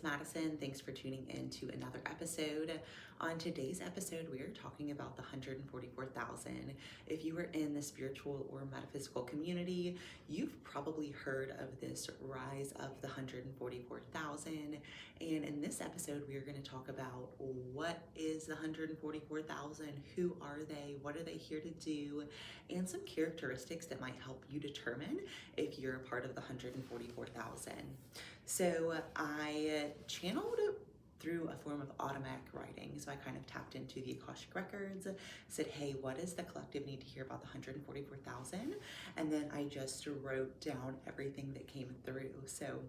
it's Madison. Thanks for tuning in to another episode. On today's episode, we are talking about the 144,000. If you are in the spiritual or metaphysical community, you've probably heard of this rise of the 144,000. And in this episode, we are going to talk about what is the 144,000, who are they, what are they here to do, and some characteristics that might help you determine if you're a part of the 144,000. So I channeled through a form of automatic writing. So I kind of tapped into the Akashic Records, said, hey, what does the collective need to hear about the 144,000? And then I just wrote down everything that came through. So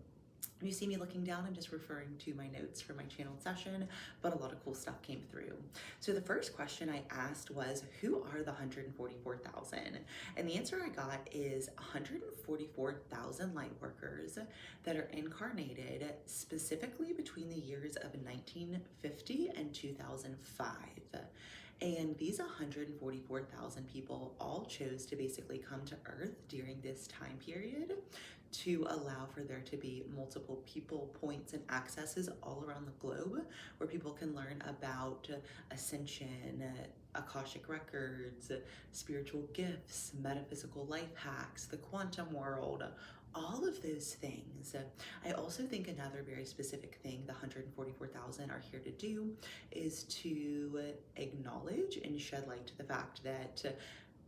when you see me looking down, I'm just referring to my notes from my channeled session, but a lot of cool stuff came through. So the first question I asked was, who are the 144,000? And the answer I got is 144,000 light workers that are incarnated specifically between the years of 1950 and 2005. And these 144,000 people all chose to basically come to Earth during this time period to allow for there to be multiple people, points, and accesses all around the globe where people can learn about ascension, Akashic Records, spiritual gifts, metaphysical life hacks, the quantum world, all of those things. I also think another very specific thing the 144,000 are here to do is to acknowledge and shed light to the fact that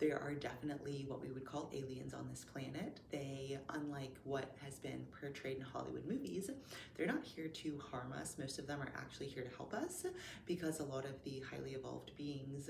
there are definitely what we would call aliens on this planet. They, unlike what has been portrayed in Hollywood movies, they're not here to harm us. Most of them are actually here to help us because a lot of the highly evolved beings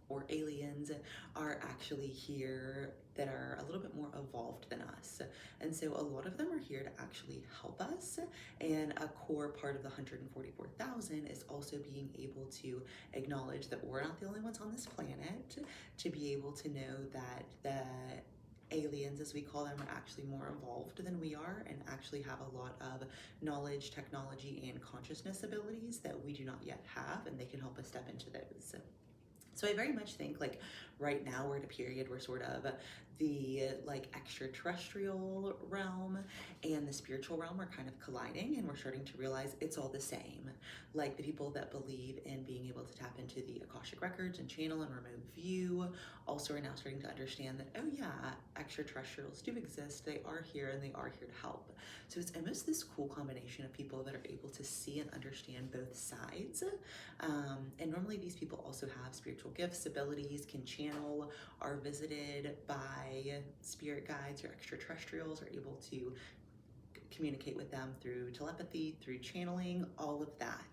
or aliens are actually here that are a little bit more evolved than us. And so a lot of them are here to actually help us. And a core part of the 144,000 is also being able to acknowledge that we're not the only ones on this planet, to be able to know that the aliens, as we call them, are actually more evolved than we are and actually have a lot of knowledge, technology, and consciousness abilities that we do not yet have, and they can help us step into those. So I very much think like right now we're at a period where sort of the like extraterrestrial realm and the spiritual realm are kind of colliding, and we're starting to realize it's all the same. Like the people that believe in being able to tap into the Akashic Records and channel and remote view also are now starting to understand that, oh yeah, extraterrestrials do exist, they are here, and they are here to help. So it's almost this cool combination of people that are able to see and understand both sides. And normally these people also have spiritual gifts, abilities, can channel, are visited by spirit guides or extraterrestrials, are able to communicate with them through telepathy, through channeling, all of that.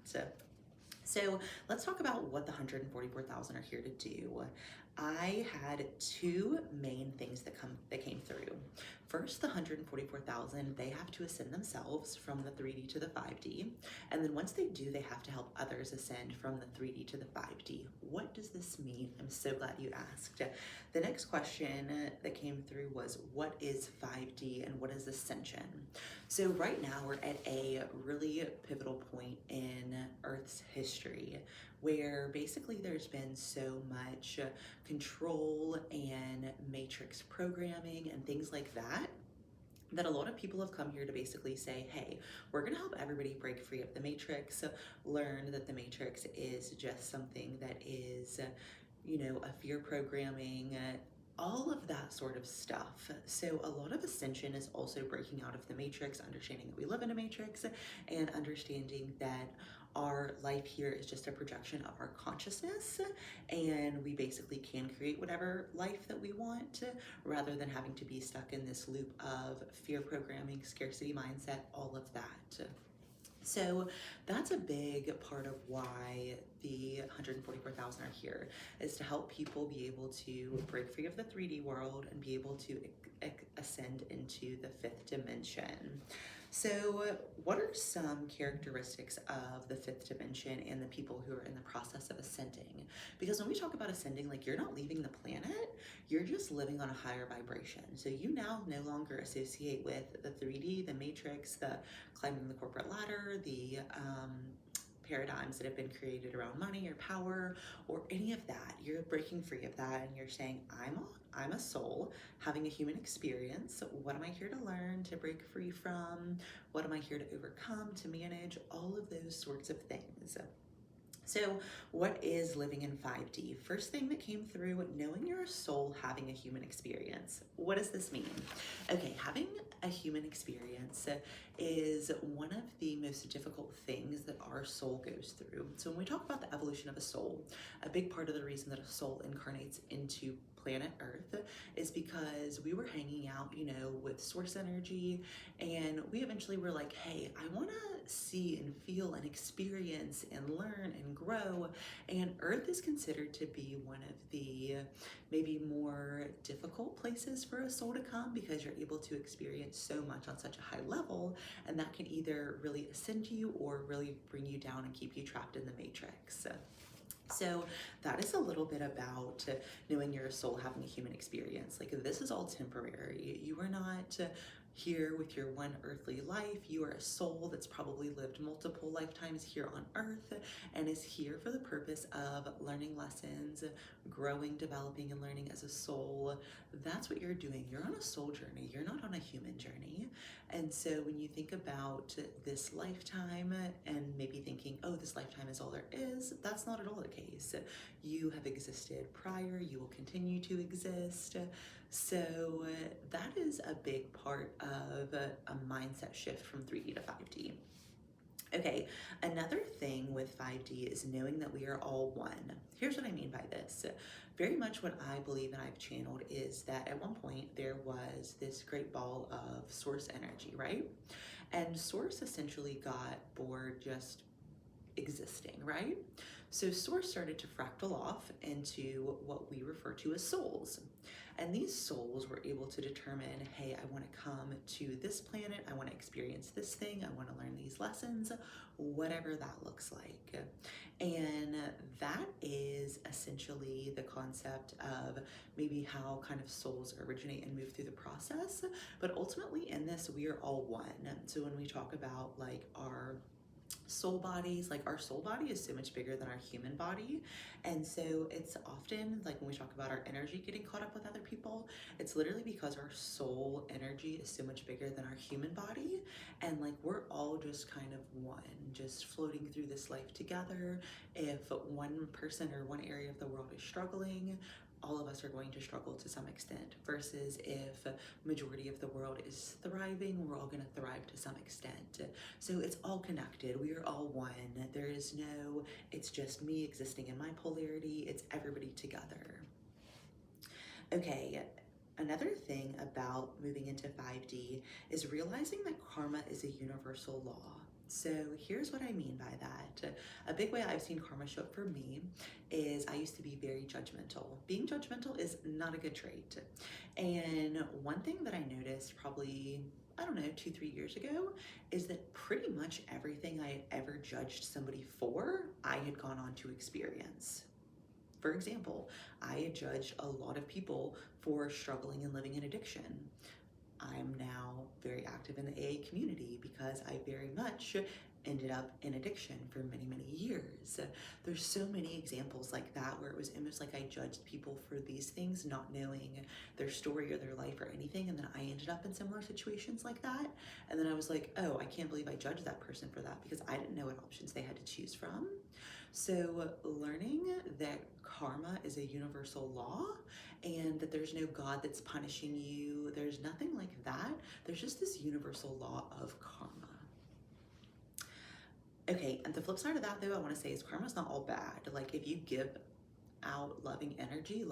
So let's talk about what the 144,000 are here to do. I had two main things that came through. First, the 144,000, they have to ascend themselves from the 3D to the 5D. And then once they do, they have to help others ascend from the 3D to the 5D. What does this mean? I'm so glad you asked. The next question that came through was, what is 5D and what is ascension? So right now we're at a really pivotal point in Earth's history where basically there's been so much control and matrix programming and things like that a lot of people have come here to basically say, hey, we're going to help everybody break free of the matrix, learn that the matrix is just something that is, a fear programming, all of that sort of stuff. So a lot of ascension is also breaking out of the matrix, understanding that we live in a matrix, and understanding that our life here is just a projection of our consciousness, and we basically can create whatever life that we want rather than having to be stuck in this loop of fear programming, scarcity mindset, all of that. So that's a big part of why the 144,000 are here, is to help people be able to break free of the 3D world and be able to ascend into the 5th dimension. So what are some characteristics of the 5th dimension and the people who are in the process of ascending? Because when we talk about ascending, like, you're not leaving the planet, you're just living on a higher vibration. So you now no longer associate with the 3D, the matrix, the climbing the corporate ladder, the paradigms that have been created around money or power or any of that. You're breaking free of that and you're saying, I'm a soul having a human experience. What am I here to learn, to break free from? What am I here to overcome, to manage? All of those sorts of things. So what is living in 5D? First thing that came through, knowing you're a soul having a human experience. What does this mean? Okay, having a human experience is one of the most difficult things that our soul goes through. So when we talk about the evolution of a soul, a big part of the reason that a soul incarnates into planet Earth is because we were hanging out, with source energy, and we eventually were like, hey, I want to see and feel and experience and learn and grow. And Earth is considered to be one of the maybe more difficult places for a soul to come because you're able to experience so much on such a high level, and that can either really ascend you or really bring you down and keep you trapped in the matrix. So that is a little bit about knowing you're a soul having a human experience. Like, this is all temporary. You are not here with your one earthly life. You are a soul that's probably lived multiple lifetimes here on earth and is here for the purpose of learning lessons, growing, developing, and learning as a soul. That's what you're doing. You're on a soul journey. You're not on a human journey. And so when you think about this lifetime and maybe thinking, oh, this lifetime is all there is, that's not at all the case. You have existed prior. You will continue to exist. So that is a big part of a mindset shift from 3D to 5D. Okay, another thing with 5D is knowing that we are all one. Here's what I mean by this. Very much what I believe and I've channeled is that at one point there was this great ball of source energy, right? And source essentially got bored just existing, right? So source started to fractal off into what we refer to as souls. And these souls were able to determine, hey, I want to come to this planet, I want to experience this thing, I want to learn these lessons, whatever that looks like. And that is essentially the concept of maybe how kind of souls originate and move through the process. But ultimately in this, we are all one. So when we talk about like our soul bodies, like our soul body is so much bigger than our human body. And so it's often like when we talk about our energy getting caught up with other people, it's literally because our soul energy is so much bigger than our human body. And like we're all just kind of one, just floating through this life together. If one person or one area of the world is struggling, all of us are going to struggle to some extent, versus if majority of the world is thriving, we're all going to thrive to some extent. So it's all connected. We are all one. There is no, it's just me existing in my polarity. It's everybody together. Okay, another thing about moving into 5D is realizing that karma is a universal law. So here's what I mean by that. A big way I've seen karma show up for me is I used to be very judgmental. Being judgmental is not a good trait. And one thing that I noticed probably, 2-3 years ago, is that pretty much everything I had ever judged somebody for, I had gone on to experience. For example, I had judged a lot of people for struggling and living in addiction. I'm now very active in the AA community because I very much ended up in addiction for many, many years. There's so many examples like that where it was almost like I judged people for these things, not knowing their story or their life or anything. And then I ended up in similar situations like that. And then I was like, oh, I can't believe I judged that person for that because I didn't know what options they had to choose from. So learning that karma is a universal law and that there's no God that's punishing you, there's nothing like that. There's just this universal law of karma. Okay, and the flip side of that though, I want to say is karma's not all bad. Like if you give out loving energy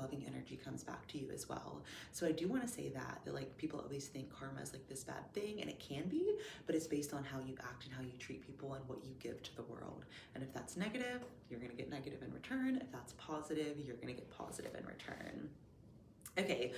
comes back to you as well. So I do want to say that like people always think karma is like this bad thing, and it can be, but it's based on how you act and how you treat people and what you give to the world. And if that's negative, you're going to get negative in return. If that's positive, you're going to get positive in return. Okay,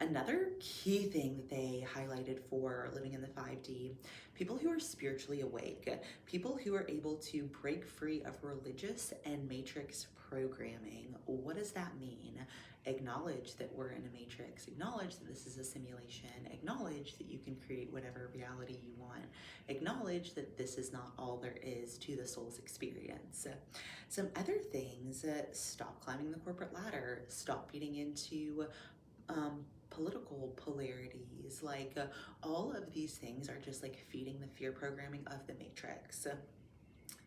another key thing that they highlighted for living in the 5D people who are spiritually awake, people who are able to break free of religious and matrix programming. What does that mean? Acknowledge that we're in a matrix, acknowledge that this is a simulation, acknowledge that you can create whatever reality you want, acknowledge that this is not all there is to the soul's experience. Some other things, stop climbing the corporate ladder, stop feeding into political polarities. Like all of these things are just like feeding the fear programming of the matrix.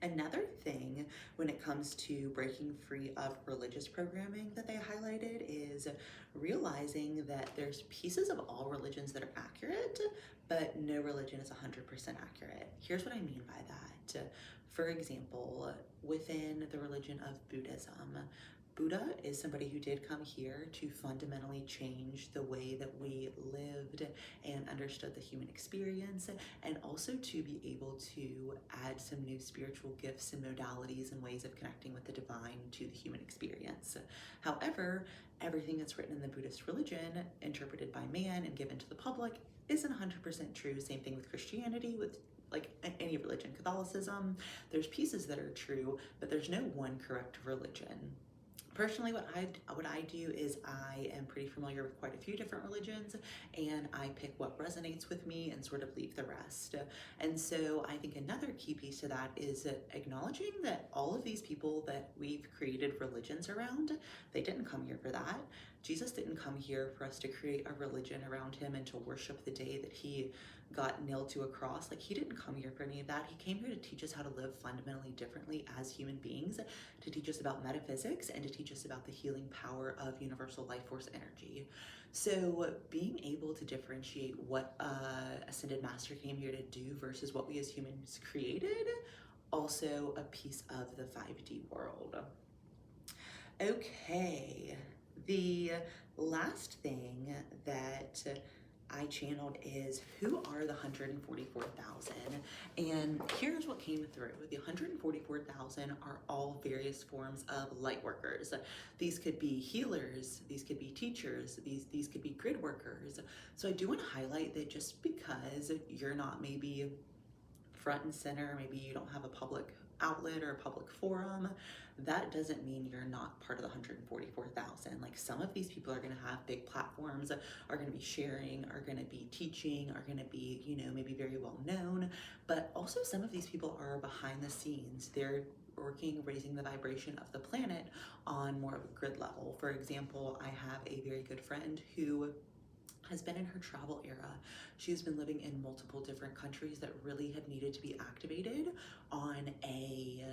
Another thing when it comes to breaking free of religious programming that they highlighted is realizing that there's pieces of all religions that are accurate, but no religion is 100% accurate. Here's what I mean by that. For example, within the religion of Buddhism, Buddha is somebody who did come here to fundamentally change the way that we lived and understood the human experience, and also to be able to add some new spiritual gifts and modalities and ways of connecting with the divine to the human experience. However, everything that's written in the Buddhist religion, interpreted by man and given to the public, isn't 100% true. Same thing with Christianity, with like any religion. Catholicism, there's pieces that are true, but there's no one correct religion. Personally, what I do is I am pretty familiar with quite a few different religions, and I pick what resonates with me and sort of leave the rest. And so I think another key piece to that is acknowledging that all of these people that we've created religions around, they didn't come here for that. Jesus didn't come here for us to create a religion around him and to worship the day that he got nailed to a cross. Like, he didn't come here for any of that. He came here to teach us how to live fundamentally differently as human beings, to teach us about metaphysics, and to teach us about the healing power of universal life force energy. So being able to differentiate what Ascended Master came here to do versus what we as humans created, also a piece of the 5D world. Okay, the last thing that I channeled is, who are the 144,000? And here's what came through. The 144,000 are all various forms of light workers. These could be healers, these could be teachers, these could be grid workers. So I do want to highlight that just because you're not maybe front and center, maybe you don't have a public outlet or a public forum, that doesn't mean you're not part of the 144,000. Like, some of these people are going to have big platforms, are going to be sharing, are going to be teaching, are going to be, you know, maybe very well known, but also some of these people are behind the scenes. They're working, raising the vibration of the planet on more of a grid level. For example, I have a very good friend who has been in her travel era. She has been living in multiple different countries that really have needed to be activated on a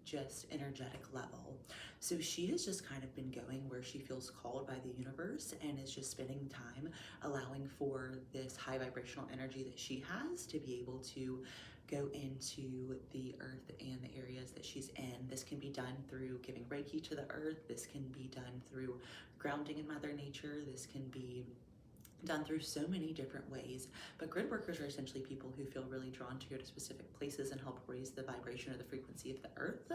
just energetic level. So she has just kind of been going where she feels called by the universe, and is just spending time allowing for this high vibrational energy that she has to be able to go into the earth and the areas that she's in. This can be done through giving Reiki to the earth. This can be done through grounding in Mother Nature. This can be done through so many different ways, but grid workers are essentially people who feel really drawn to go to specific places and help raise the vibration or the frequency of the earth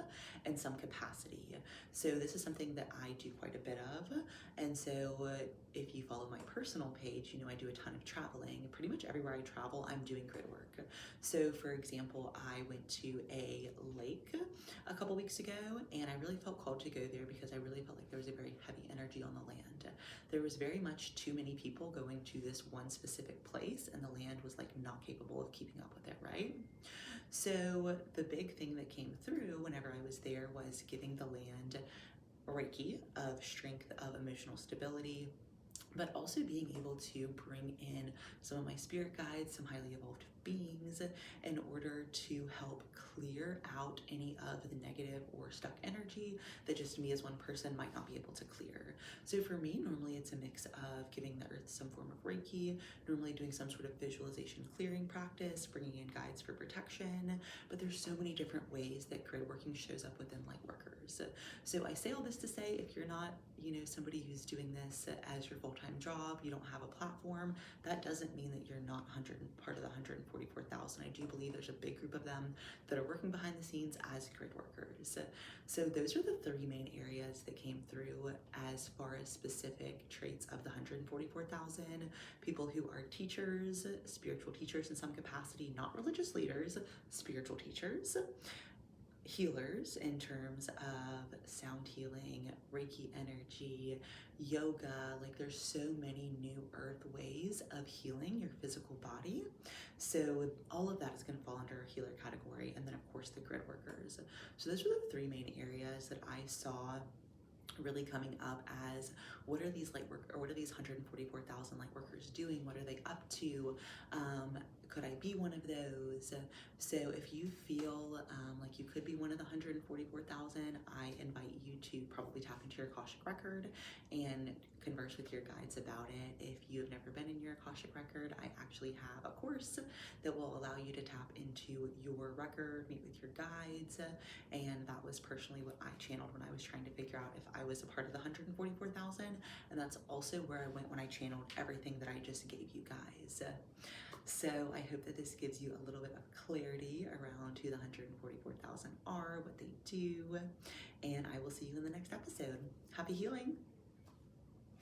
in some capacity. So this is something that I do quite a bit of, and so if you follow my personal page, you know I do a ton of traveling. Pretty much everywhere I travel, I'm doing grid work. So for example, I went to a lake a couple weeks ago, and I really felt called to go there because I really felt like there was a very heavy energy on the land. There was very much too many people going to this one specific place, and the land was like not capable of keeping up with it, right? So the big thing that came through whenever I was there was giving the land Reiki of strength, of emotional stability, but also being able to bring in some of my spirit guides, some highly evolved beings, in order to help clear out any of the negative or stuck energy that just me as one person might not be able to clear. So for me, normally it's a mix of giving the earth some form of Reiki, normally doing some sort of visualization clearing practice, bringing in guides for protection, but there's so many different ways that grid working shows up within light workers. So I say all this to say, if you're not, you know, somebody who's doing this as your full-time job, you don't have a platform, that doesn't mean that you're not part of the 144,000. 144,000. I do believe there's a big group of them that are working behind the scenes as grid workers. So those are the 3 main areas that came through as far as specific traits of the 144,000. People who are teachers, spiritual teachers in some capacity, not religious leaders, spiritual teachers, healers in terms of sound healing, Reiki energy, yoga. Like, there's so many new earth ways of healing your physical body. So all of that is going to fall under a healer category. And then of course the grid workers. So those are the 3 main areas that I saw really coming up as what are these light work, or what are these 144,000 light workers doing? What are they up to? Could I be one of those? So if you feel like you could be one of the 144,000, I invite you to probably tap into your Akashic record and converse with your guides about it. If you have never been in your Akashic record, I actually have a course that will allow you to tap into your record, meet with your guides, and that was personally what I channeled when I was trying to figure out if I was a part of the 144,000, and that's also where I went when I channeled everything that I just gave you guys. So I hope that this gives you a little bit of clarity around who the 144,000 are, what they do, and I will see you in the next episode. Happy healing!